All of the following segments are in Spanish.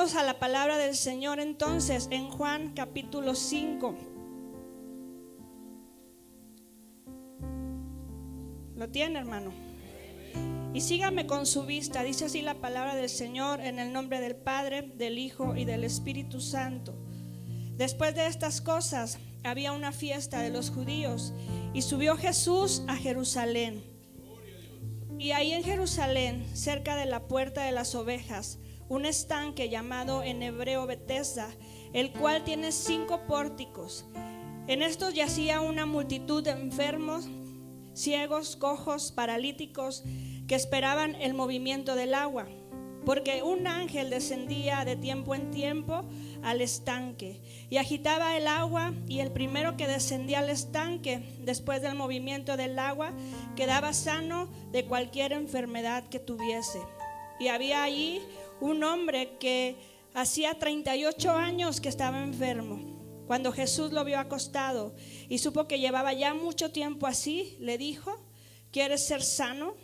Vamos a la palabra del Señor entonces en Juan capítulo 5. ¿Lo tiene, hermano? Y sígame con su vista. Dice así la palabra del Señor, en el nombre del Padre, del Hijo y del Espíritu Santo. Después de estas cosas había una fiesta de los judíos y subió Jesús a Jerusalén. Y ahí en Jerusalén, cerca de la puerta de las ovejas, un estanque llamado en hebreo Betesda, el cual tiene 5 pórticos. En estos yacía una multitud de enfermos, ciegos, cojos, paralíticos, que esperaban el movimiento del agua, porque un ángel descendía de tiempo en tiempo al estanque y agitaba el agua, y el primero que descendía al estanque después del movimiento del agua quedaba sano de cualquier enfermedad que tuviese. Y había allí un hombre que hacía 38 años que estaba enfermo. Cuando Jesús lo vio acostado y supo que llevaba ya mucho tiempo así, le dijo: ¿quieres ser sano?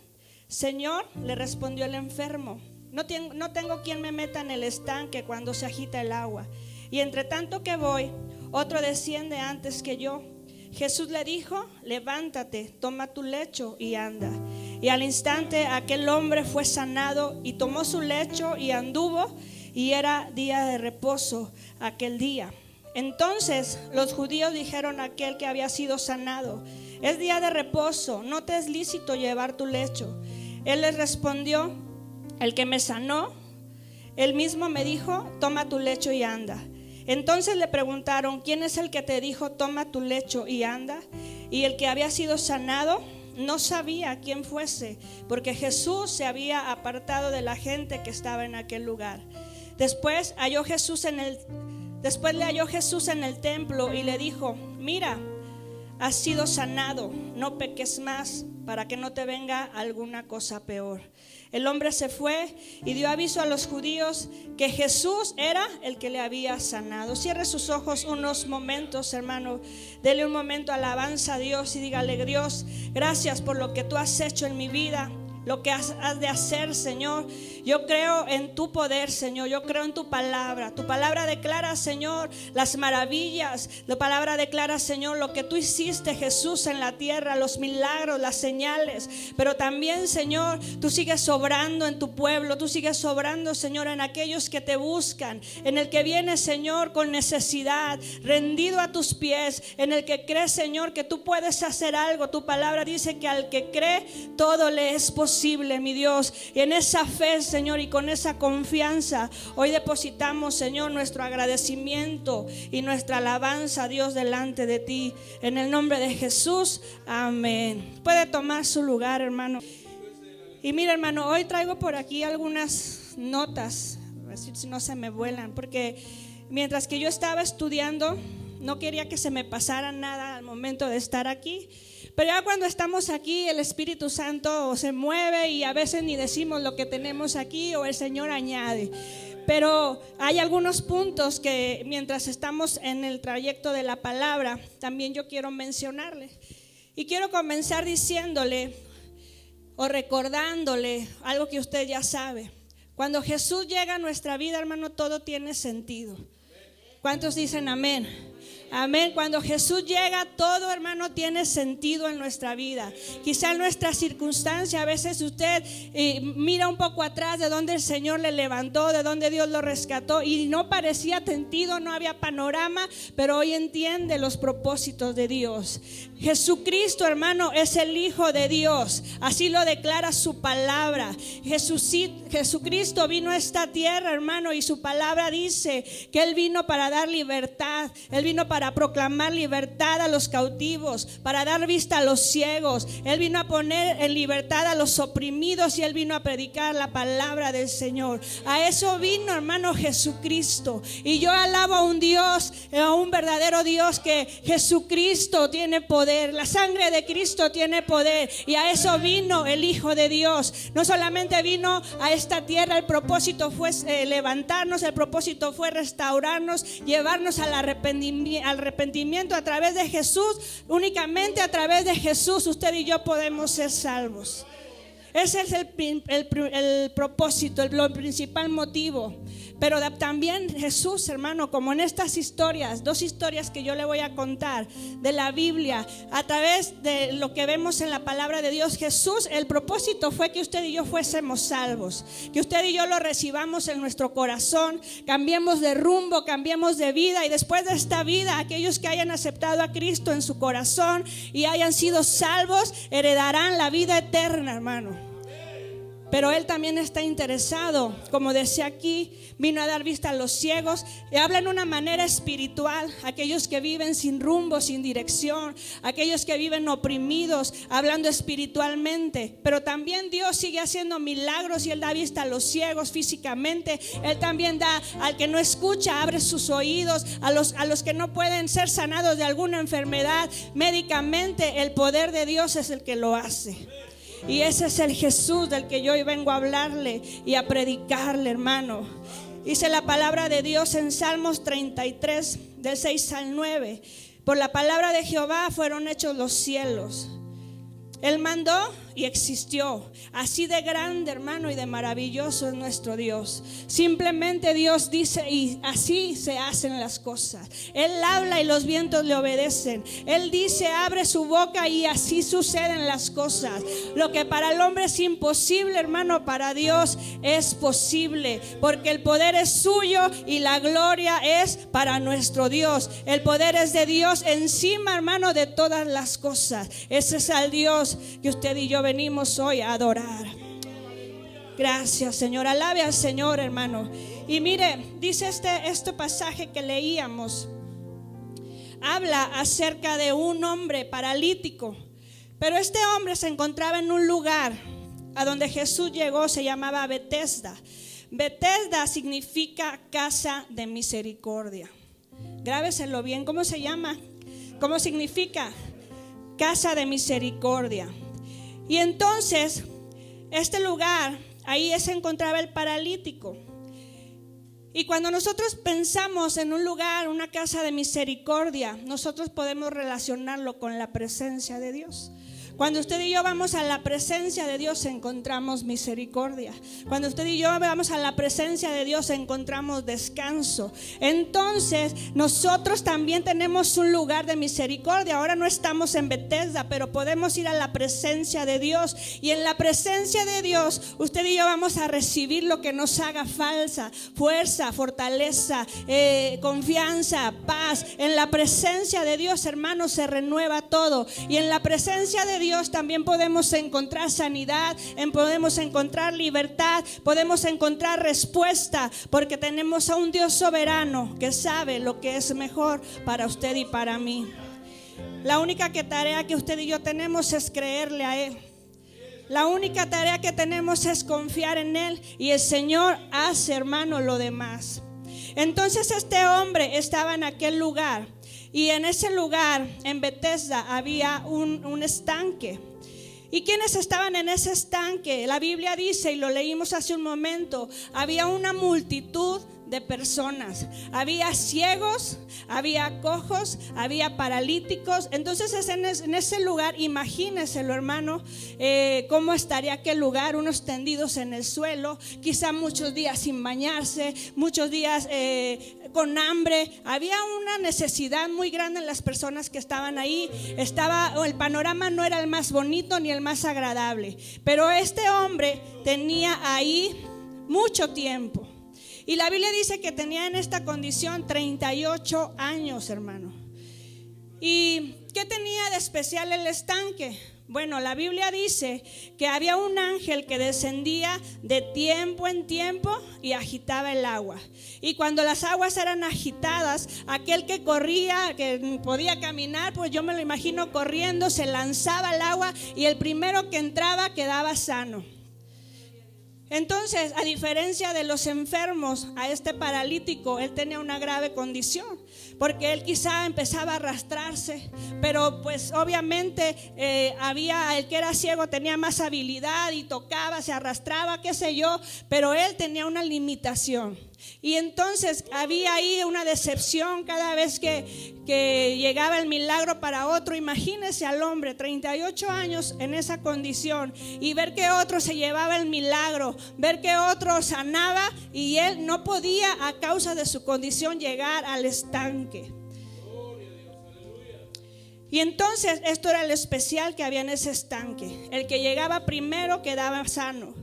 Señor, le respondió el enfermo, no tengo quien me meta en el estanque cuando se agita el agua, y entre tanto que voy, otro desciende antes que yo. Jesús le dijo: levántate, toma tu lecho y anda. Y al instante aquel hombre fue sanado y tomó su lecho y anduvo, y era día de reposo aquel día. Entonces los judíos dijeron a aquel que había sido sanado: es día de reposo, no te es lícito llevar tu lecho. Él les respondió: el que me sanó, él mismo me dijo: toma tu lecho y anda. Entonces le preguntaron: ¿quién es el que te dijo toma tu lecho y anda? Y el que había sido sanado no sabía quién fuese, porque Jesús se había apartado de la gente que estaba en aquel lugar. Después le halló Jesús en el templo y le dijo: mira, has sido sanado, no peques más, para que no te venga alguna cosa peor. El hombre se fue y dio aviso a los judíos que Jesús era el que le había sanado. Cierre sus ojos unos momentos, hermano. Dele un momento alabanza a Dios y dígale: Dios, gracias por lo que tú has hecho en mi vida, lo que has de hacer, Señor. Yo creo en tu poder, Señor. Yo creo en tu palabra. Tu palabra declara, Señor, las maravillas. Tu palabra declara, Señor, lo que tú hiciste, Jesús, en la tierra, los milagros, las señales. Pero también, Señor, tú sigues sobrando en tu pueblo. Tú sigues sobrando, Señor, en aquellos que te buscan, en el que viene, Señor, con necesidad, rendido a tus pies, en el que cree, Señor, que tú puedes hacer algo. Tu palabra dice que al que cree todo le es posible, mi Dios. Y en esa fe, Señor, y con esa confianza, hoy depositamos, Señor, nuestro agradecimiento y nuestra alabanza, Dios, delante de ti. En el nombre de Jesús, amén. Puede tomar su lugar, hermano. Y mira, hermano, hoy traigo por aquí algunas notas, a ver si no se me vuelan, porque mientras que yo estaba estudiando, no quería que se me pasara nada al momento de estar aquí. Pero ya cuando estamos aquí, el Espíritu Santo se mueve y a veces ni decimos lo que tenemos aquí, o el Señor añade. Pero hay algunos puntos que mientras estamos en el trayecto de la palabra, también yo quiero mencionarle. Y quiero comenzar diciéndole o recordándole algo que usted ya sabe. Cuando Jesús llega a nuestra vida, hermano, todo tiene sentido. ¿Cuántos dicen amén? Amén. Cuando Jesús llega, todo, hermano, tiene sentido en nuestra vida. Quizá en nuestra circunstancia, a veces usted mira un poco atrás de donde el Señor le levantó, de donde Dios lo rescató, y no parecía sentido, no había panorama, pero hoy entiende los propósitos de Dios. Jesucristo, hermano, es el Hijo de Dios. Así lo declara su palabra. Jesucristo vino a esta tierra, hermano, y su palabra dice que Él vino para dar libertad. Él vino para proclamar libertad a los cautivos, para dar vista a los ciegos. Él vino a poner en libertad a los oprimidos, y Él vino a predicar la palabra del Señor. A eso vino, hermano, Jesucristo. Y yo alabo a un Dios, a un verdadero Dios, que Jesucristo tiene poder. La sangre de Cristo tiene poder, y a eso vino el Hijo de Dios. No solamente vino a esta tierra, el propósito fue levantarnos, el propósito fue restaurarnos, llevarnos al arrepentimiento a través de Jesús. Únicamente a través de Jesús usted y yo podemos ser salvos. Ese es el propósito, el principal motivo. Pero también Jesús, hermano, como en estas historias, 2 historias que yo le voy a contar de la Biblia, a través de lo que vemos en la palabra de Dios, Jesús, el propósito fue que usted y yo fuésemos salvos, que usted y yo lo recibamos en nuestro corazón, cambiemos de rumbo, cambiemos de vida, y después de esta vida, aquellos que hayan aceptado a Cristo en su corazón y hayan sido salvos, heredarán la vida eterna, hermano. Pero Él también está interesado, como decía aquí, vino a dar vista a los ciegos, y habla en una manera espiritual, aquellos que viven sin rumbo, sin dirección, aquellos que viven oprimidos, hablando espiritualmente. Pero también Dios sigue haciendo milagros, y Él da vista a los ciegos físicamente. Él también da al que no escucha, abre sus oídos, a los que no pueden ser sanados de alguna enfermedad médicamente. El poder de Dios es el que lo hace. Y ese es el Jesús del que yo hoy vengo a hablarle y a predicarle, hermano. Dice la palabra de Dios en Salmos 33, del 6 al 9. Por la palabra de Jehová fueron hechos los cielos. Él mandó y existió. Así de grande, hermano, y de maravilloso es nuestro Dios. Simplemente Dios dice y así se hacen las cosas. Él habla y los vientos le obedecen. Él dice, abre su boca, y así suceden las cosas. Lo que para el hombre es imposible, hermano, para Dios es posible, porque el poder es suyo y la gloria es para nuestro Dios. El poder es de Dios encima, hermano, de todas las cosas. Ese es el Dios que usted y yo venimos hoy a adorar. Gracias, Señor. Alabe al Señor, hermano. Y mire, dice este pasaje que leíamos, habla acerca de un hombre paralítico. Pero este hombre se encontraba en un lugar a donde Jesús llegó, se llamaba Betesda. Betesda significa casa de misericordia. Grábeselo bien. ¿Cómo se llama? ¿Cómo significa? Casa de misericordia. Y entonces, este lugar, ahí se encontraba el paralítico. Y cuando nosotros pensamos en un lugar, una casa de misericordia, nosotros podemos relacionarlo con la presencia de Dios. Cuando usted y yo vamos a la presencia de Dios, encontramos misericordia. Cuando usted y yo vamos a la presencia de Dios, encontramos descanso. Entonces, nosotros también tenemos un lugar de misericordia. Ahora no estamos en Betesda, pero podemos ir a la presencia de Dios. Y en la presencia de Dios, usted y yo vamos a recibir lo que nos haga falta: fuerza, fortaleza, confianza, paz. En la presencia de Dios, hermanos, se renueva todo. Y en la presencia de Dios también podemos encontrar sanidad, podemos encontrar libertad, podemos encontrar respuesta, porque tenemos a un Dios soberano que sabe lo que es mejor para usted y para mí. La única tarea que usted y yo tenemos es creerle a Él. La única tarea que tenemos es confiar en Él, y el Señor hace, hermano, lo demás. Entonces este hombre estaba en aquel lugar. Y en ese lugar, en Betesda, había un estanque. ¿Y quiénes estaban en ese estanque? La Biblia dice, y lo leímos hace un momento, había una multitud de personas. Había ciegos, había cojos, había paralíticos. Entonces en ese lugar, imagínenselo, hermano, cómo estaría aquel lugar: unos tendidos en el suelo, quizá muchos días sin bañarse, muchos días con hambre. Había una necesidad muy grande en las personas que estaban ahí. El panorama no era el más bonito ni el más agradable, pero este hombre tenía ahí mucho tiempo. Y la Biblia dice que tenía en esta condición 38 años, hermano. ¿Y qué tenía de especial el estanque? Bueno, la Biblia dice que había un ángel que descendía de tiempo en tiempo y agitaba el agua. Y cuando las aguas eran agitadas, aquel que corría, que podía caminar, pues yo me lo imagino corriendo, se lanzaba al agua, y el primero que entraba quedaba sano. Entonces, a diferencia de los enfermos, a este paralítico, él tenía una grave condición. porque él quizá empezaba a arrastrarse, pero pues obviamente el que era ciego tenía más habilidad y tocaba, se arrastraba, qué sé yo, pero él tenía una limitación. Y entonces había ahí una decepción cada vez que llegaba el milagro para otro. Imagínese al hombre, 38 años en esa condición, y ver que otro se llevaba el milagro, ver que otro sanaba y él no podía, a causa de su condición, llegar al estanque. Y entonces esto era lo especial que había en ese estanque: el que llegaba primero quedaba sano.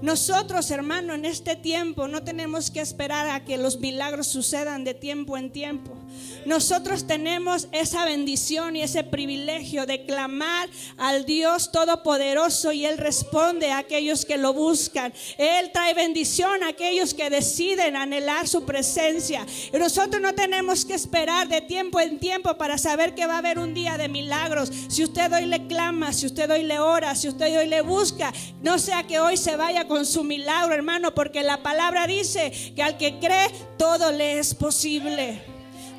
Nosotros, hermano, en este tiempo no tenemos que esperar a que los milagros sucedan de tiempo en tiempo. Nosotros tenemos esa bendición y ese privilegio de clamar al Dios Todopoderoso, y Él responde a aquellos que lo buscan. Él trae bendición a aquellos que deciden anhelar su presencia. Y nosotros no tenemos que esperar de tiempo en tiempo para saber que va a haber un día de milagros. Si usted hoy le clama, si usted hoy le ora, si usted hoy le busca, no sea que hoy se vaya con su milagro, hermano, porque la palabra dice que al que cree todo le es posible.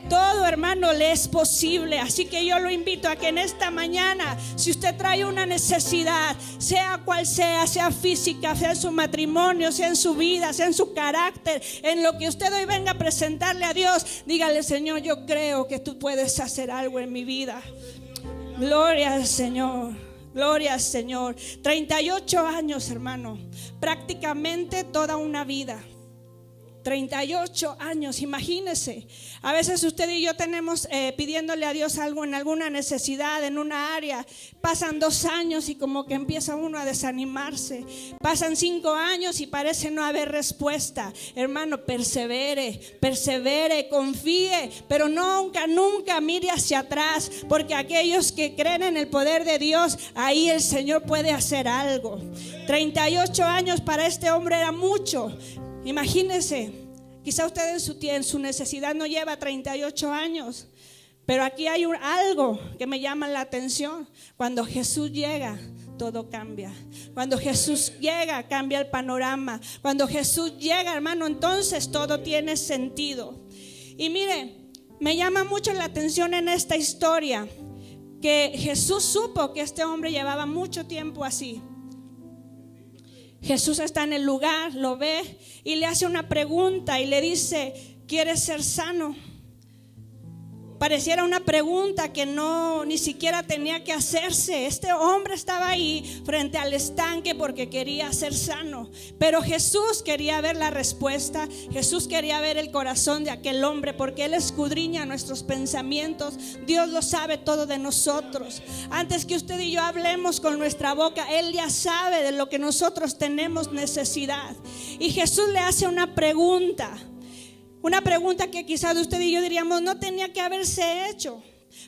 Todo, hermano, le es posible. Así que yo lo invito a que en esta mañana, si usted trae una necesidad, sea cual sea física, sea en su matrimonio, sea en su vida, sea en su carácter, en lo que usted hoy venga a presentarle a Dios, dígale: Señor, yo creo que tú puedes hacer algo en mi vida. Gloria al Señor. Gloria al Señor. 38 años, hermano, prácticamente toda una vida. 38 años, imagínese. A veces usted y yo tenemos pidiéndole a Dios algo en alguna necesidad, en una área. Pasan 2 años y como que empieza uno a desanimarse. Pasan 5 años y parece no haber respuesta. Hermano, persevere, confíe, pero nunca mire hacia atrás, porque aquellos que creen en el poder de Dios, ahí el Señor puede hacer algo. 38 años para este hombre era mucho. Imagínense, quizá usted en su necesidad no lleva 38 años, pero aquí hay algo que me llama la atención. Cuando Jesús llega, todo cambia. Cuando Jesús llega, cambia el panorama. Cuando Jesús llega, hermano, entonces todo tiene sentido. Y mire, me llama mucho la atención en esta historia que Jesús supo que este hombre llevaba mucho tiempo así. Jesús está en el lugar, lo ve y le hace una pregunta y le dice: ¿quieres ser sano? Pareciera una pregunta que ni siquiera tenía que hacerse. Este hombre estaba ahí frente al estanque porque quería ser sano, pero Jesús quería ver la respuesta. Jesús quería ver el corazón de aquel hombre, porque Él escudriña nuestros pensamientos. Dios lo sabe todo de nosotros. Antes que usted y yo hablemos con nuestra boca, Él ya sabe de lo que nosotros tenemos necesidad. Y Jesús le hace una pregunta que quizás usted y yo diríamos no tenía que haberse hecho.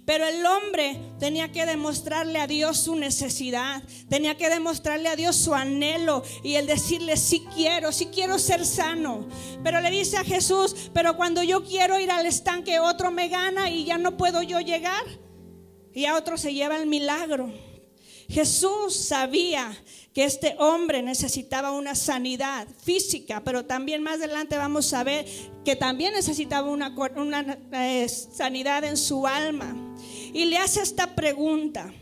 Pero el hombre tenía que demostrarle a Dios su necesidad, tenía que demostrarle a Dios su anhelo y el decirle: sí quiero ser sano. Pero le dice a Jesús: pero cuando yo quiero ir al estanque, otro me gana y ya no puedo yo llegar, y a otro se lleva el milagro. Jesús sabía que este hombre necesitaba una sanidad física, pero también más adelante vamos a ver que también necesitaba una sanidad en su alma. Y le hace esta pregunta: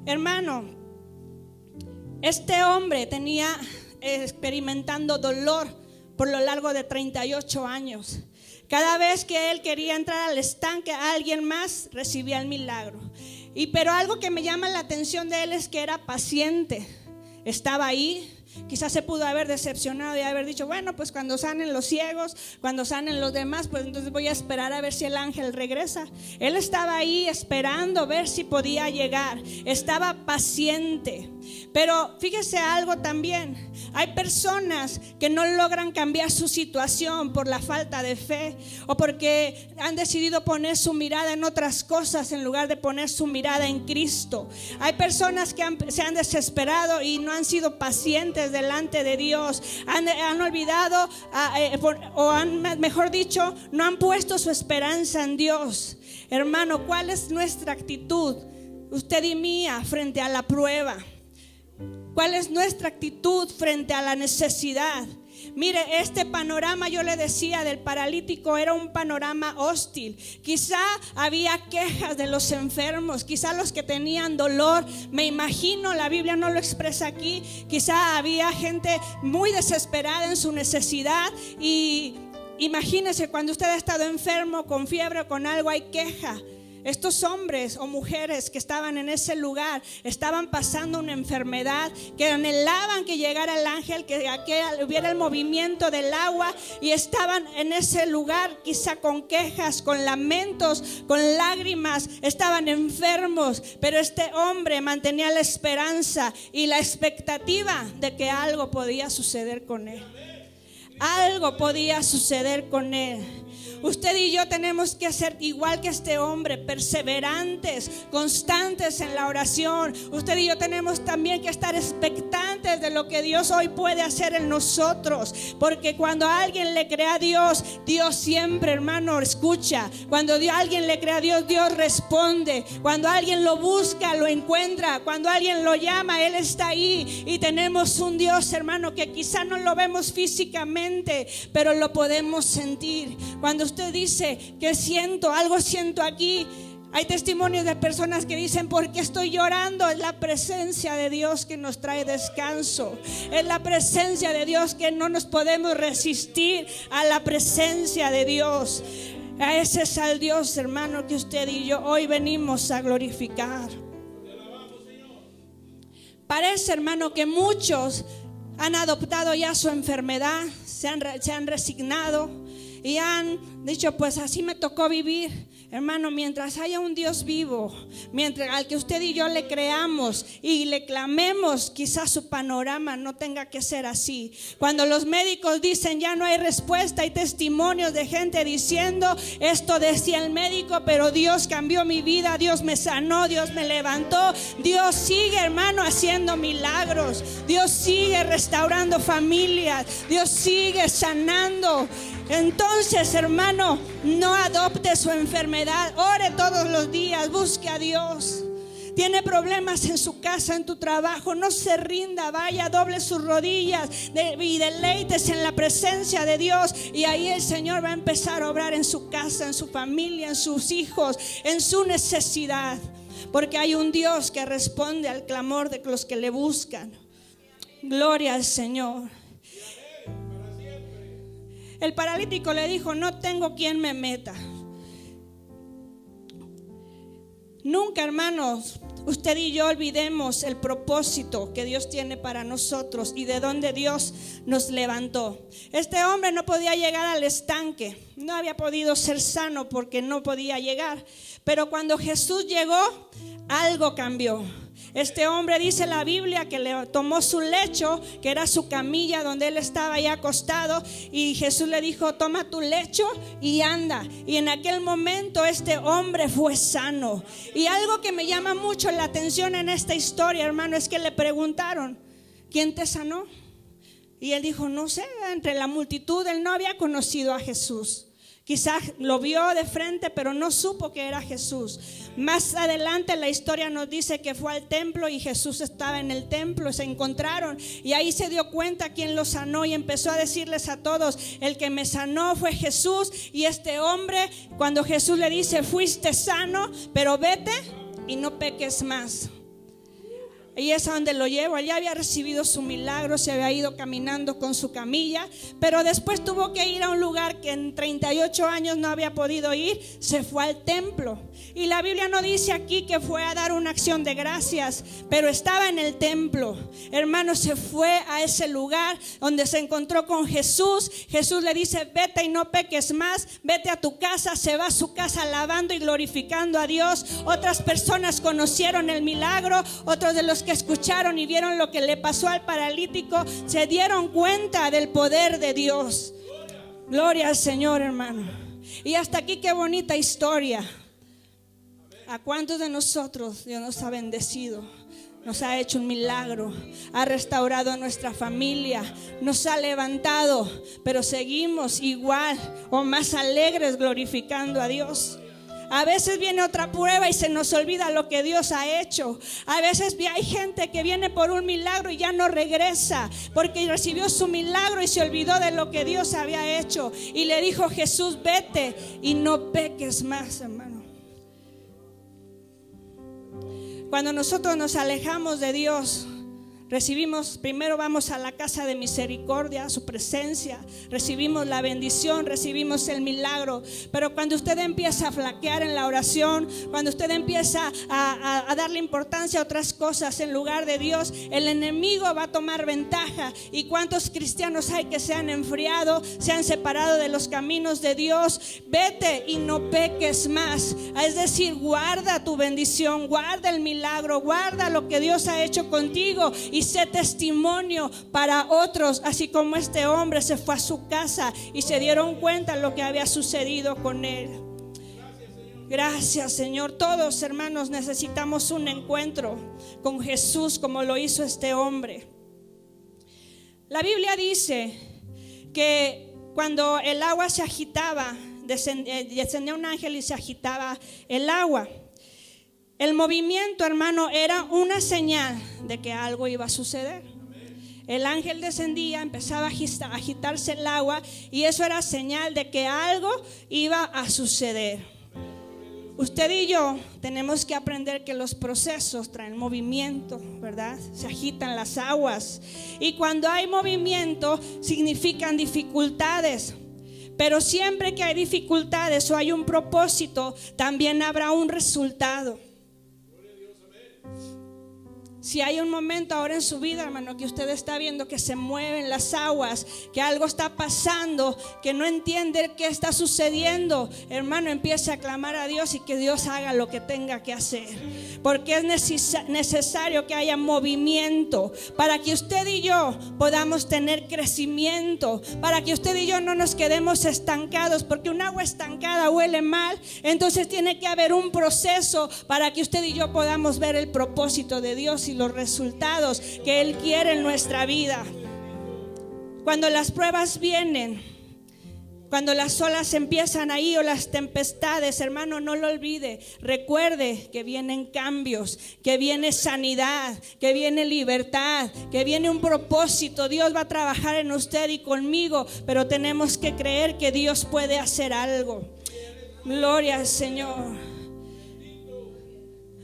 hermano, este hombre tenía experimentando dolor por lo largo de 38 años. Cada vez que él quería entrar al estanque, alguien más recibía el milagro. Pero algo que me llama la atención de él es que era paciente. Estaba ahí. Quizás se pudo haber decepcionado y haber dicho: bueno, pues cuando sanen los ciegos, cuando sanen los demás, pues entonces voy a esperar a ver si el ángel regresa. Él estaba ahí esperando ver si podía llegar. Estaba paciente. Pero fíjese algo también: hay personas que no logran cambiar su situación por la falta de fe, o porque han decidido poner su mirada en otras cosas en lugar de poner su mirada en Cristo. Hay personas que se han desesperado y no han sido pacientes delante de Dios. Han olvidado mejor dicho, no han puesto su esperanza en Dios. Hermano, ¿cuál es nuestra actitud, usted y mía, frente a la prueba? ¿Cuál es nuestra actitud frente a la necesidad? Mire, este panorama, yo le decía, del paralítico era un panorama hostil. Quizá había quejas de los enfermos, quizá los que tenían dolor. Me imagino, la Biblia no lo expresa aquí, quizá había gente muy desesperada en su necesidad. Y imagínese, cuando usted ha estado enfermo, con fiebre o con algo, hay queja. Estos hombres o mujeres que estaban en ese lugar estaban pasando una enfermedad, que anhelaban que llegara el ángel, que hubiera el movimiento del agua, y estaban en ese lugar quizá con quejas, con lamentos, con lágrimas. Estaban enfermos, pero este hombre mantenía la esperanza y la expectativa de que algo podía suceder con él. Algo podía suceder con él. Usted y yo tenemos que ser igual que este hombre, perseverantes, constantes en la oración. Usted y yo tenemos también que estar expectantes de lo que Dios hoy puede hacer en nosotros, porque cuando alguien le cree a Dios, Dios siempre, hermano, escucha. Cuando alguien le cree a Dios, Dios responde. Cuando alguien lo busca, lo encuentra. Cuando alguien lo llama, Él está ahí. Y tenemos un Dios, hermano, que quizá no lo vemos físicamente, pero lo podemos sentir. Cuando usted dice que algo siento aquí, hay testimonios de personas que dicen: ¿por qué estoy llorando? Es la presencia de Dios que nos trae descanso. Es la presencia de Dios, que no nos podemos resistir a la presencia de Dios. A ese es al Dios, hermano, que usted y yo hoy venimos a glorificar. Parece, hermano, que muchos han adoptado ya su enfermedad, se han resignado y han dicho: pues así me tocó vivir. Hermano, mientras haya un Dios vivo, mientras al que usted y yo le creamos y le clamemos, quizás su panorama no tenga que ser así. Cuando los médicos dicen ya no hay respuesta, hay testimonios de gente diciendo: esto decía el médico, pero Dios cambió mi vida, Dios me sanó, Dios me levantó. Dios sigue, hermano, haciendo milagros. Dios sigue restaurando familias. Dios sigue sanando. Entonces, hermano, no adopte su enfermedad. Ore todos los días, busque a Dios. Tiene problemas en su casa, en tu trabajo, no se rinda, vaya, doble sus rodillas y deleites en la presencia de Dios. Y ahí el Señor va a empezar a obrar en su casa, en su familia, en sus hijos, en su necesidad. Porque hay un Dios que responde al clamor de los que le buscan. Gloria al Señor. El paralítico le dijo: no tengo quien me meta. Nunca, hermanos, usted y yo olvidemos el propósito que Dios tiene para nosotros y de dónde Dios nos levantó. Este hombre no podía llegar al estanque, no había podido ser sano porque no podía llegar. Pero cuando Jesús llegó, algo cambió. Este hombre, dice la Biblia, que le tomó su lecho, que era su camilla donde él estaba ya acostado, y Jesús le dijo: toma tu lecho y anda. Y en aquel momento este hombre fue sano. Y algo que me llama mucho la atención en esta historia, hermano, es que le preguntaron: ¿quién te sanó? Y él dijo: no sé, entre la multitud. Él no había conocido a Jesús. Quizás lo vio de frente, pero no supo que era Jesús. Más adelante la historia nos dice que fue al templo y Jesús estaba en el templo. Se encontraron y ahí se dio cuenta quién lo sanó y empezó a decirles a todos: el que me sanó fue Jesús. Y este hombre, cuando Jesús le dice: fuiste sano, pero vete y no peques más. Y es a donde lo llevo. Él ya había recibido su milagro, se había ido caminando con su camilla, pero después tuvo que ir a un lugar que en 38 años no había podido ir. Se fue al templo. Y la Biblia no dice aquí que fue a dar una acción de gracias, pero estaba en el templo. Hermano, se fue a ese lugar donde se encontró con Jesús. Jesús le dice: vete y no peques más, vete a tu casa. Se va a su casa alabando y glorificando a Dios. Otras personas conocieron el milagro, otros de los que escucharon y vieron lo que le pasó al paralítico se dieron cuenta del poder de Dios. Gloria al Señor, hermano. Y hasta aquí qué bonita historia. ¿A cuántos de nosotros Dios nos ha bendecido? Nos ha hecho un milagro, ha restaurado nuestra familia, nos ha levantado, pero seguimos igual o más alegres glorificando a Dios. A veces viene otra prueba y se nos olvida lo que Dios ha hecho. A veces hay gente que viene por un milagro y ya no regresa porque recibió su milagro y se olvidó de lo que Dios había hecho. Y le dijo Jesús: vete y no peques más, hermano. Cuando nosotros nos alejamos de Dios, primero vamos a la casa de misericordia, a su presencia, recibimos la bendición, recibimos el milagro. Pero cuando usted empieza a flaquear en la oración, cuando usted empieza a darle importancia a otras cosas en lugar de Dios, el enemigo va a tomar ventaja. ¿Y cuántos cristianos hay que se han enfriado, se han separado de los caminos de Dios? Vete y no peques más. Es decir, guarda tu bendición, guarda el milagro, guarda lo que Dios ha hecho contigo y sé testimonio para otros, así como este hombre se fue a su casa y se dieron cuenta de lo que había sucedido con él. Gracias, Señor. Todos, hermanos, necesitamos un encuentro con Jesús como lo hizo este hombre. La Biblia dice que cuando el agua se agitaba, descendía un ángel y se agitaba el agua. El movimiento, hermano, era una señal de que algo iba a suceder. El ángel descendía, empezaba a agitarse el agua y eso era señal de que algo iba a suceder. Usted y yo tenemos que aprender que los procesos traen movimiento, ¿verdad? Se agitan las aguas y cuando hay movimiento significan dificultades. Pero siempre que hay dificultades o hay un propósito, también habrá un resultado. Si hay un momento ahora en su vida, hermano, que usted está viendo que se mueven las aguas, que algo está pasando, que no entiende qué está sucediendo, hermano, empiece a clamar a Dios y que Dios haga lo que tenga que hacer. Porque es necesario que haya movimiento para que usted y yo podamos tener crecimiento, para que usted y yo no nos quedemos estancados, porque un agua estancada huele mal. Entonces tiene que haber un proceso para que usted y yo podamos ver el propósito de Dios y los resultados que Él quiere en nuestra vida. Cuando las pruebas vienen, cuando las olas empiezan ahí o las tempestades, hermano, no lo olvide. Recuerde que vienen cambios, que viene sanidad, que viene libertad, que viene un propósito. Dios va a trabajar en usted y conmigo, pero tenemos que creer que Dios puede hacer algo. Gloria al Señor.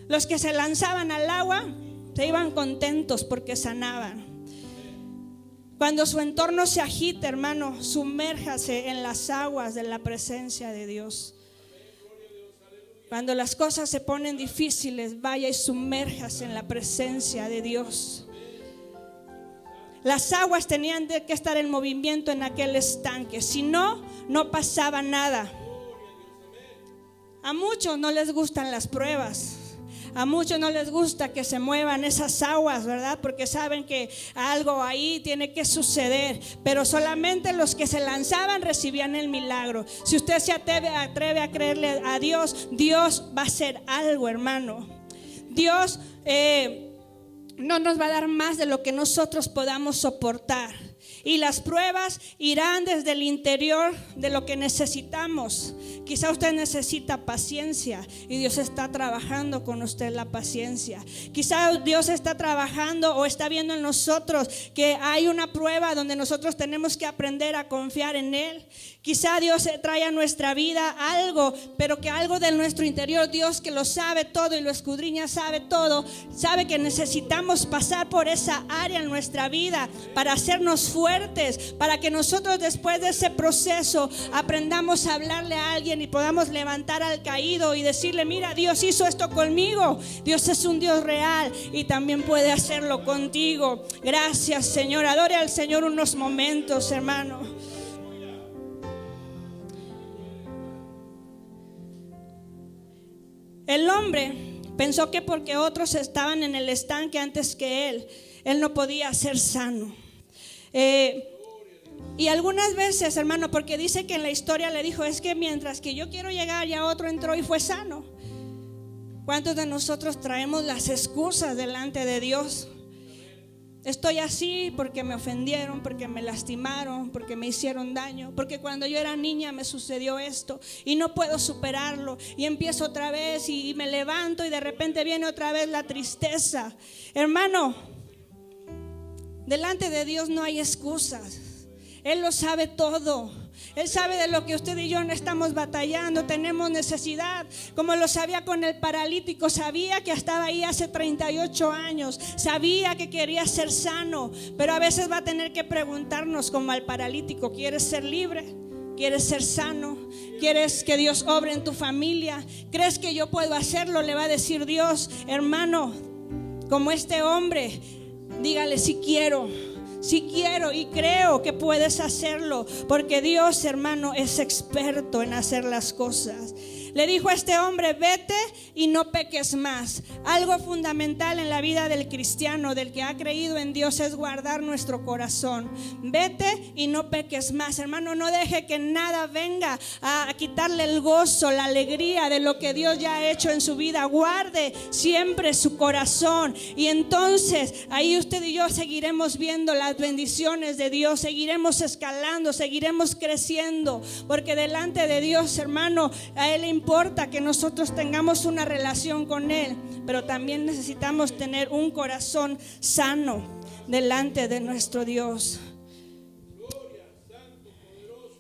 Los que se lanzaban al agua se iban contentos porque sanaban. Cuando su entorno se agita, hermano, sumérjase en las aguas de la presencia de Dios. Cuando las cosas se ponen difíciles, vaya y sumérjase en la presencia de Dios. Las aguas tenían que estar en movimiento en aquel estanque, si no, no pasaba nada. A muchos no les gustan las pruebas. A muchos no les gusta que se muevan esas aguas, ¿verdad? Porque saben que algo ahí tiene que suceder. Pero solamente los que se lanzaban recibían el milagro. Si usted se atreve a creerle a Dios, Dios va a hacer algo, hermano. Dios no nos va a dar más de lo que nosotros podamos soportar. Y las pruebas irán desde el interior de lo que necesitamos. Quizá usted necesita paciencia y Dios está trabajando con usted la paciencia. Quizá Dios está trabajando o está viendo en nosotros que hay una prueba donde nosotros tenemos que aprender a confiar en Él. Quizá Dios trae a nuestra vida algo, pero que algo de nuestro interior, Dios que lo sabe todo y lo escudriña, sabe todo, sabe que necesitamos pasar por esa área en nuestra vida para hacernos fuertes, para que nosotros después de ese proceso aprendamos a hablarle a alguien y podamos levantar al caído y decirle: mira, Dios hizo esto conmigo, Dios es un Dios real y también puede hacerlo contigo. Gracias, Señor. Adore al Señor unos momentos, hermano. El hombre pensó que porque otros estaban en el estanque antes que él no podía ser sano. Y algunas veces, hermano, porque dice que en la historia le dijo: es que mientras que yo quiero llegar, ya otro entró y fue sano. ¿Cuántos de nosotros traemos las excusas delante de Dios? Estoy así porque me ofendieron, porque me lastimaron, porque me hicieron daño, porque cuando yo era niña me sucedió esto y no puedo superarlo, y empiezo otra vez y me levanto y de repente viene otra vez la tristeza. Hermano, delante de Dios no hay excusas. Él lo sabe todo. Él sabe de lo que usted y yo no estamos batallando, tenemos necesidad, como lo sabía con el paralítico. Sabía que estaba ahí hace 38 años, sabía que quería ser sano, pero a veces va a tener que preguntarnos como al paralítico: ¿quieres ser libre? ¿Quieres ser sano? ¿Quieres que Dios obre en tu familia? ¿Crees que yo puedo hacerlo? Le va a decir Dios. Hermano, como este hombre, dígale: sí quiero, y creo que puedes hacerlo, porque Dios, hermano, es experto en hacer las cosas. Le dijo a este hombre: vete y no peques más. Algo fundamental en la vida del cristiano, del que ha creído en Dios, es guardar nuestro corazón. Vete y no peques más. Hermano, no deje que nada venga a quitarle el gozo, la alegría de lo que Dios ya ha hecho en su vida. Guarde siempre su corazón, y entonces ahí usted y yo seguiremos viendo las bendiciones de Dios, seguiremos escalando, seguiremos creciendo, porque delante de Dios, hermano, a Él le importa que nosotros tengamos una relación con Él, pero también necesitamos tener un corazón sano delante de nuestro Dios.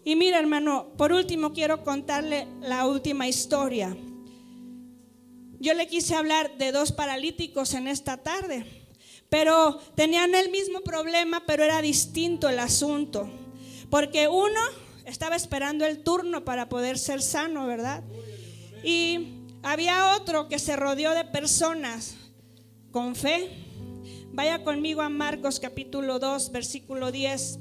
Y mira, hermano, por último quiero contarle la última historia. Yo le quise hablar de dos paralíticos en esta tarde, pero tenían el mismo problema, pero era distinto el asunto, porque uno estaba esperando el turno para poder ser sano, ¿verdad? Y había otro que se rodeó de personas con fe. Vaya conmigo a Marcos capítulo 2, versículo 10.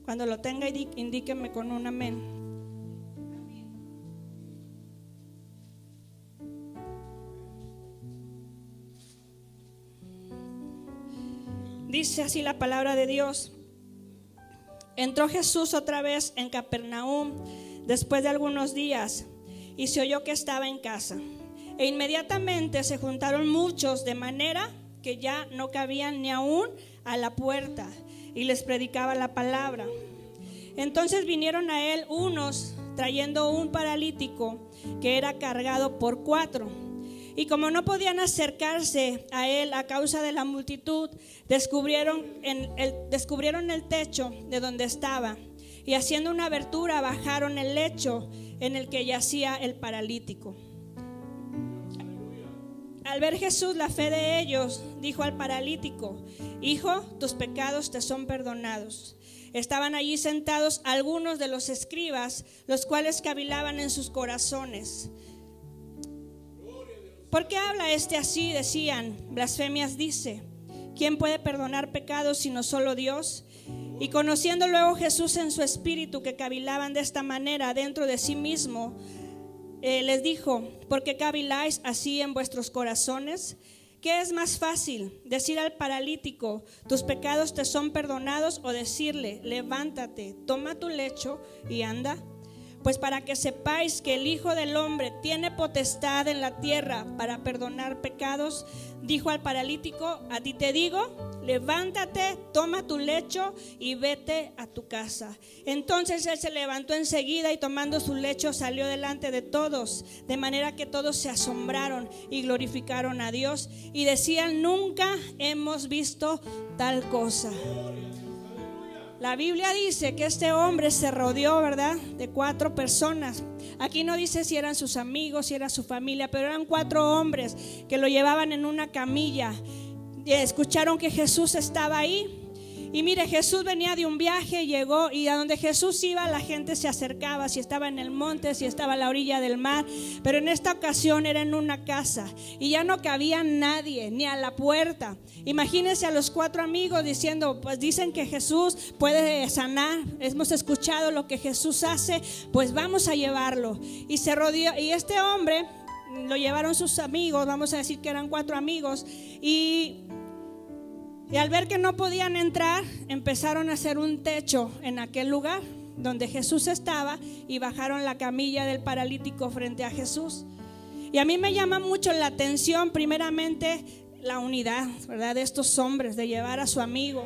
Cuando lo tenga, indíqueme con un amén. Dice así la palabra de Dios: entró Jesús otra vez en Capernaum después de algunos días, y se oyó que estaba en casa. E inmediatamente se juntaron muchos, de manera que ya no cabían ni aún a la puerta, y les predicaba la palabra. Entonces vinieron a él unos trayendo un paralítico que era cargado por 4. Y como no podían acercarse a él a causa de la multitud, descubrieron el techo de donde estaba, y haciendo una abertura bajaron el lecho en el que yacía el paralítico. Al ver Jesús la fe de ellos, dijo al paralítico: hijo, tus pecados te son perdonados. Estaban allí sentados algunos de los escribas, los cuales cavilaban en sus corazones: ¿por qué habla este así? Decían. Blasfemias dice. ¿Quién puede perdonar pecados sino solo Dios? Y conociendo luego Jesús en su espíritu que cavilaban de esta manera dentro de sí mismo, les dijo: ¿por qué caviláis así en vuestros corazones? ¿Qué es más fácil, decir al paralítico: tus pecados te son perdonados, o decirle: levántate, toma tu lecho y anda? Pues para que sepáis que el Hijo del Hombre tiene potestad en la tierra para perdonar pecados, dijo al paralítico: a ti te digo, levántate, toma tu lecho y vete a tu casa. Entonces él se levantó enseguida y tomando su lecho salió delante de todos, de manera que todos se asombraron y glorificaron a Dios y decían: nunca hemos visto tal cosa. La Biblia dice que este hombre se rodeó, ¿verdad?, de 4 personas. Aquí no dice si eran sus amigos, si era su familia, pero eran 4 hombres que lo llevaban en una camilla. Y escucharon que Jesús estaba ahí. Y mire, Jesús venía de un viaje, llegó, y a donde Jesús iba la gente se acercaba, si estaba en el monte, si estaba a la orilla del mar. Pero en esta ocasión era en una casa y ya no cabía nadie, ni a la puerta. Imagínense a los 4 amigos diciendo: pues dicen que Jesús puede sanar, hemos escuchado lo que Jesús hace, pues vamos a llevarlo. Y se rodeó, y este hombre lo llevaron sus amigos, vamos a decir que eran 4 amigos, y al ver que no podían entrar, empezaron a hacer un techo en aquel lugar. donde Jesús estaba y bajaron la camilla del paralítico frente a Jesús. Y a mí me llama mucho la atención, primeramente, la unidad, ¿verdad?, de estos hombres, de llevar a su amigo.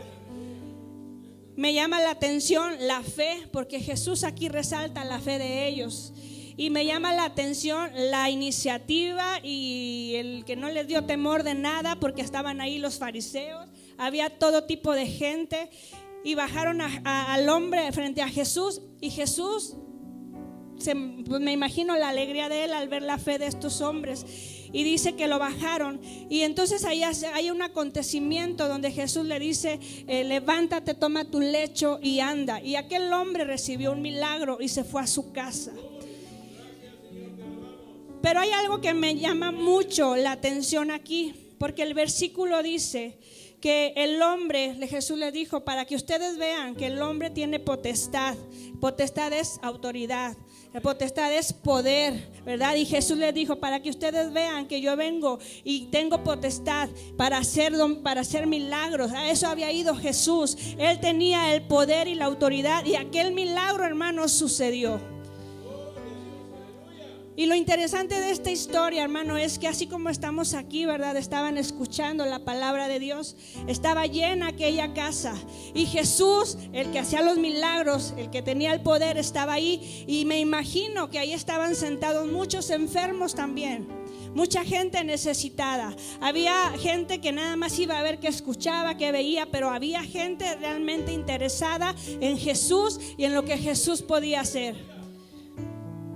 Me llama la atención la fe, porque Jesús aquí resalta la fe de ellos. Y me llama la atención la iniciativa y el que no les dio temor de nada, porque estaban ahí los fariseos, había todo tipo de gente, y bajaron al hombre frente a Jesús. Y Jesús, pues me imagino la alegría de él al ver la fe de estos hombres, y dice que lo bajaron. Y entonces ahí hay un acontecimiento donde Jesús le dice, levántate, toma tu lecho y anda. Y aquel hombre recibió un milagro y se fue a su casa. Pero hay algo que me llama mucho la atención aquí, porque el versículo dice que el hombre, Jesús le dijo, para que ustedes vean que el hombre tiene potestad. Potestad es autoridad, la potestad es poder, ¿verdad? Y Jesús le dijo, para que ustedes vean que yo vengo y tengo potestad para hacer milagros. A eso había ido Jesús. Él tenía el poder y la autoridad, y aquel milagro, hermanos, sucedió. Y lo interesante de esta historia, hermano, es que así como estamos aquí, ¿verdad?, estaban escuchando la palabra de Dios, estaba llena aquella casa, y Jesús, el que hacía los milagros, el que tenía el poder, estaba ahí. Y me imagino que ahí estaban sentados muchos enfermos también, mucha gente necesitada. Había gente que nada más iba a ver, que escuchaba, que veía, pero había gente realmente interesada en Jesús y en lo que Jesús podía hacer.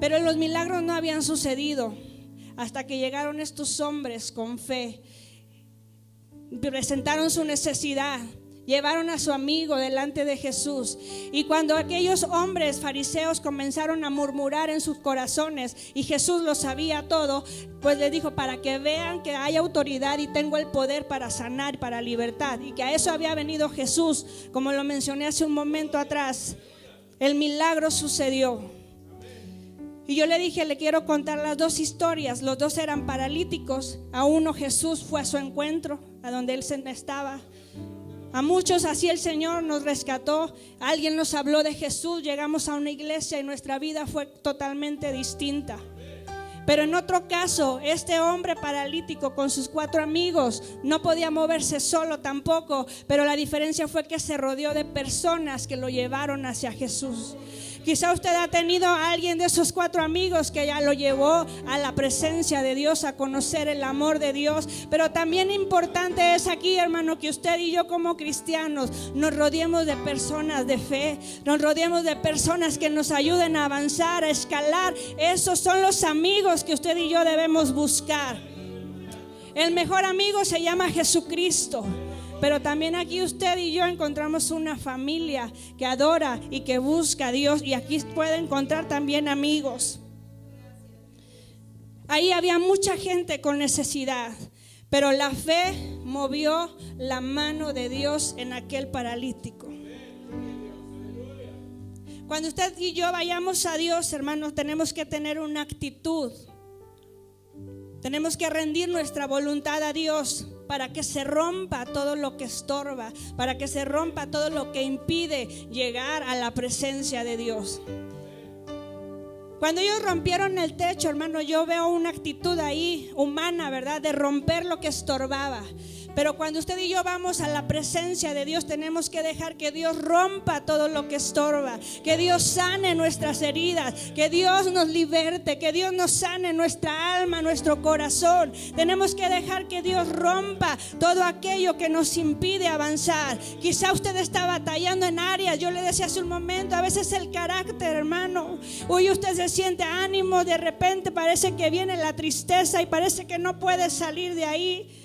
Pero los milagros no habían sucedido hasta que llegaron estos hombres con fe, presentaron su necesidad, llevaron a su amigo delante de Jesús. Y cuando aquellos hombres fariseos comenzaron a murmurar en sus corazones, y Jesús lo sabía todo, pues les dijo, para que vean que hay autoridad y tengo el poder para sanar, para libertad. Y que a eso había venido Jesús, como lo mencioné hace un momento atrás. El milagro sucedió. Y yo le dije, le quiero contar las dos historias. Los dos eran paralíticos. A uno Jesús fue a su encuentro, a donde él estaba. A muchos así el Señor nos rescató. Alguien nos habló de Jesús, llegamos a una iglesia y nuestra vida fue totalmente distinta. Pero en otro caso, este hombre paralítico con sus 4 amigos no podía moverse solo tampoco, pero la diferencia fue que se rodeó de personas que lo llevaron hacia Jesús. Quizá usted ha tenido a alguien de esos 4 amigos que ya lo llevó a la presencia de Dios, a conocer el amor de Dios. Pero también importante es aquí, hermano, que usted y yo como cristianos nos rodeemos de personas de fe, nos rodeemos de personas que nos ayuden a avanzar, a escalar. Esos son los amigos que usted y yo debemos buscar. El mejor amigo se llama Jesucristo. Pero también aquí usted y yo encontramos una familia que adora y que busca a Dios, y aquí puede encontrar también amigos. Ahí había mucha gente con necesidad, pero la fe movió la mano de Dios en aquel paralítico. Cuando usted y yo vayamos a Dios, hermanos, tenemos que tener una actitud. Tenemos que rendir nuestra voluntad a Dios para que se rompa todo lo que estorba, para que se rompa todo lo que impide llegar a la presencia de Dios. Cuando ellos rompieron el techo, hermano, yo veo una actitud ahí humana, ¿verdad?, de romper lo que estorbaba. Pero cuando usted y yo vamos a la presencia de Dios, tenemos que dejar que Dios rompa todo lo que estorba, que Dios sane nuestras heridas, que Dios nos liberte, que Dios nos sane nuestra alma, nuestro corazón. Tenemos que dejar que Dios rompa todo aquello que nos impide avanzar. Quizá usted está batallando en áreas, yo le decía hace un momento, a veces el carácter, hermano. Hoy usted se siente ánimo, de repente parece que viene la tristeza y parece que no puede salir de ahí.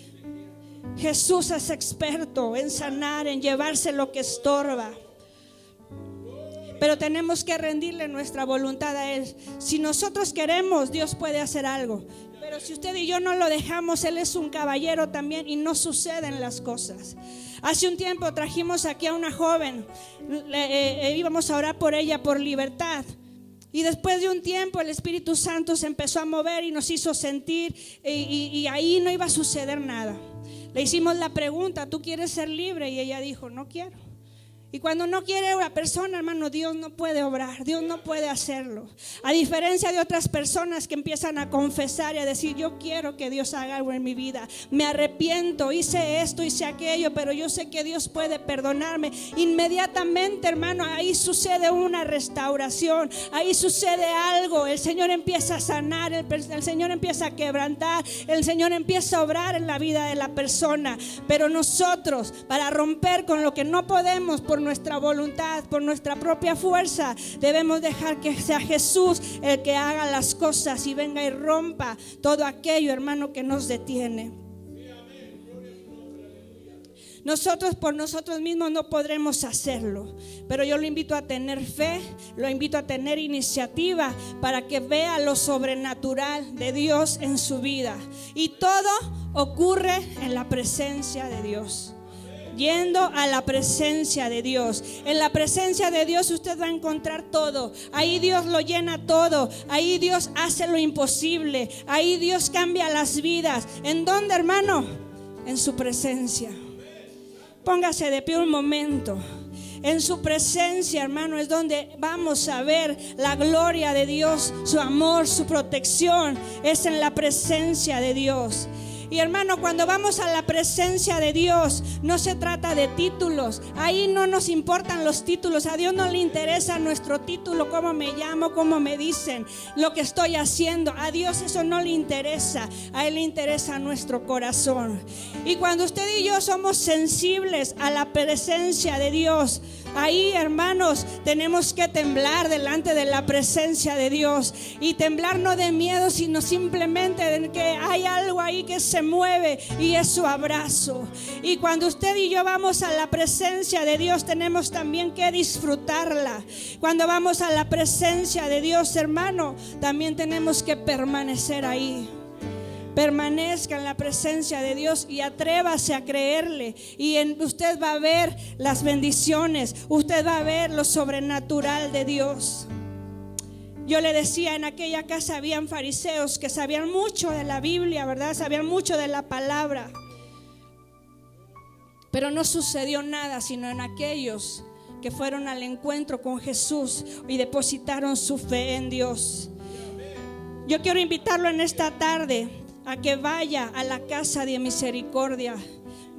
Jesús es experto en sanar, en llevarse lo que estorba. Pero tenemos que rendirle nuestra voluntad a Él. Si nosotros queremos, Dios puede hacer algo. Pero si usted y yo no lo dejamos, Él es un caballero también y no suceden las cosas. Hace un tiempo trajimos aquí a una joven, íbamos a orar por ella por libertad. Y después de un tiempo el Espíritu Santo se empezó a mover y nos hizo sentir y ahí no iba a suceder nada. Le hicimos la pregunta, ¿tú quieres ser libre? Y ella dijo, no quiero. Y cuando no quiere una persona, hermano, Dios no puede obrar, Dios no puede hacerlo. A diferencia de otras personas que empiezan a confesar y a decir, yo quiero que Dios haga algo en mi vida, me arrepiento, hice esto, hice aquello, pero yo sé que Dios puede perdonarme. Inmediatamente, hermano, ahí sucede una restauración, ahí sucede algo. El Señor empieza a sanar, el Señor empieza a quebrantar, el Señor empieza a obrar en la vida de la persona. Pero nosotros, para romper con lo que no podemos por nuestra voluntad, por nuestra propia fuerza, debemos dejar que sea Jesús el que haga las cosas y venga y rompa todo aquello, hermano, que nos detiene. Nosotros por nosotros mismos no podremos hacerlo, pero yo lo invito a tener fe, lo invito a tener iniciativa para que vea lo sobrenatural de Dios en su vida. Y todo ocurre en la presencia de Dios. Yendo a la presencia de Dios. En la presencia de Dios usted va a encontrar todo. Ahí Dios lo llena todo. Ahí Dios hace lo imposible. Ahí Dios cambia las vidas. ¿En dónde, hermano? En su presencia. Póngase de pie un momento. En su presencia, hermano, es donde vamos a ver la gloria de Dios, su amor, su protección. Es en la presencia de Dios. Y hermano, cuando vamos a la presencia de Dios, no se trata de títulos. Ahí no nos importan los títulos. A Dios no le interesa nuestro título, cómo me llamo, cómo me dicen, lo que estoy haciendo. A Dios eso no le interesa. A Él le interesa nuestro corazón. Y cuando usted y yo somos sensibles a la presencia de Dios, ahí, hermanos, tenemos que temblar delante de la presencia de Dios. Y temblar no de miedo, sino simplemente de que hay algo ahí que se mueve, y es su abrazo. Y cuando usted y yo vamos a la presencia de Dios, tenemos también que disfrutarla. Cuando vamos a la presencia de Dios, hermano, también tenemos que permanecer ahí. Permanezca en la presencia de Dios y atrévase a creerle, y usted va a ver las bendiciones, usted va a ver lo sobrenatural de Dios. Yo le decía, en aquella casa habían fariseos que sabían mucho de la Biblia, ¿verdad? Sabían mucho de la palabra, pero no sucedió nada sino en aquellos que fueron al encuentro con Jesús y depositaron su fe en Dios. Yo quiero invitarlo en esta tarde a que vaya a la casa de misericordia.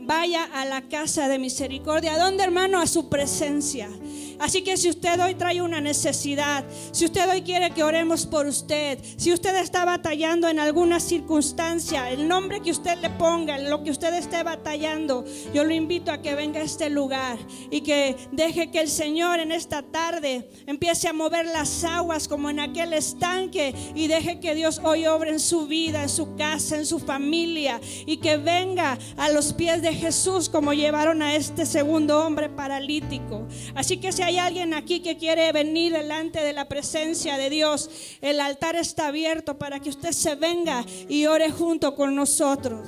Vaya a la casa de misericordia. ¿A dónde, hermano? A su presencia. Así que si usted hoy trae una necesidad, si usted hoy quiere que oremos por usted, si usted está batallando en alguna circunstancia, el nombre que usted le ponga, lo que usted esté batallando, yo lo invito a que venga a este lugar y que deje que el Señor en esta tarde empiece a mover las aguas como en aquel estanque, y deje que Dios hoy obre en su vida, en su casa, en su familia, y que venga a los pies de Jesús como llevaron a este segundo hombre paralítico. Así que si hay alguien aquí que quiere venir delante de la presencia de Dios, el altar está abierto para que usted se venga y ore junto con nosotros.